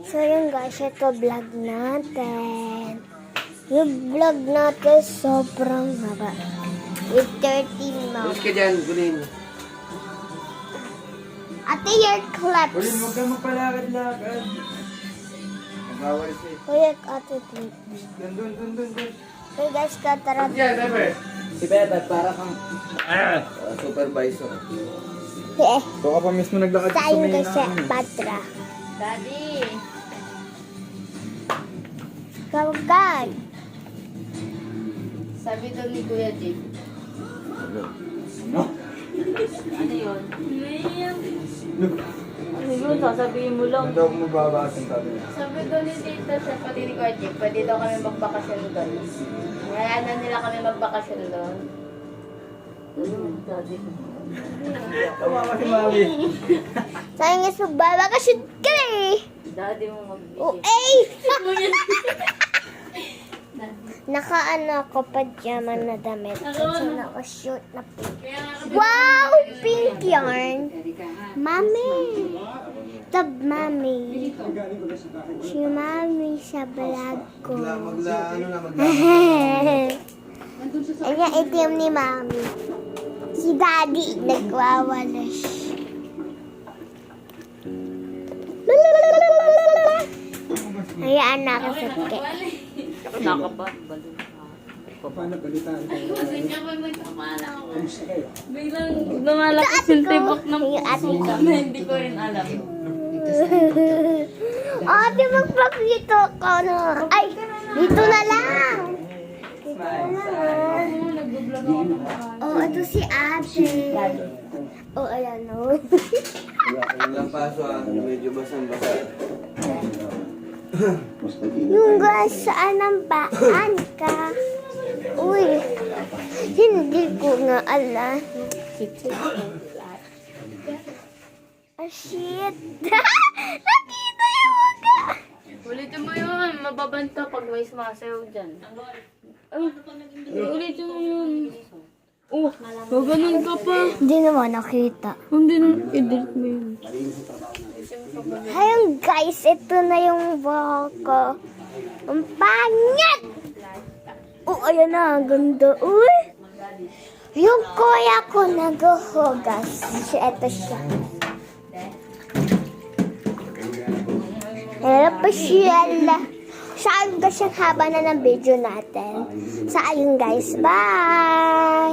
So yun guys, ito vlog natin. Yung vlog natin sobrang haba. With 13 Alis minutes. ka dyan, Gulin. Ate, your claps. Gulin, huwag kang magpalakad-lakad. Magbawal siya. Kuya, ate, please. Dun. Okay guys, katara. Diyan, Bebe. Si Bebe, para kang supervisor. Eh, Ito ka pa mismo naglakad tayo kasi patra. Daddy! Kawagay. Sabi daw ni Kuya Jake. Ano? Ano yun? Ano yun? Sasabihin mo lang. Ano daw mababasin sabi niya? Sabi daw ni Tita sa pati ni Kuya Jake, pwede daw kami magbakasyon doon. Ngayon na nila kami magbakasyon doon. Daddy. Tawa si Mami. Sayang guys, magbabakasyon ka eh. Daddy mo Oh, magbibigay. eh! Naka-ano ako, pajama na damit. Kasi naka-shoot na pink. Wow! Pink yarn! Mami! Tab, mami. Si mami sa vlog ko. Ayan, itim ni mami. Si daddy, nagwawalas. Ayan, nakasakit. Nakapa. Balon. Paano balitaan ko? Biglang lumalakas yung tibok ng Yung ate ko. na hindi ko rin alam. Ate, magpakita ka na. Ay, dito na lang. Oh, ito si ate. Oh, ayan o. Wala kang lang paso medyo basang-basa. Yung guys, saan ang baan ka? Uy, hindi ko nga alam. Oh, shit. Nakita yung mukha. Ulitin mo yun. Mababanta pag may sumasayaw dyan. Ay, ulitin mo yun. Oh, gaganon ka pa. Hindi naman nakita. Hindi na, i-delete mo yun. Ayun guys, ito na yung buhok ko. Ang pangit! Oh, ayan na, ang ganda. Uy! Yung kuya ko naghuhugas. Ito siya. Hello pa siya. Saan ka siyang haba na ng video natin? Sa ayun guys, bye!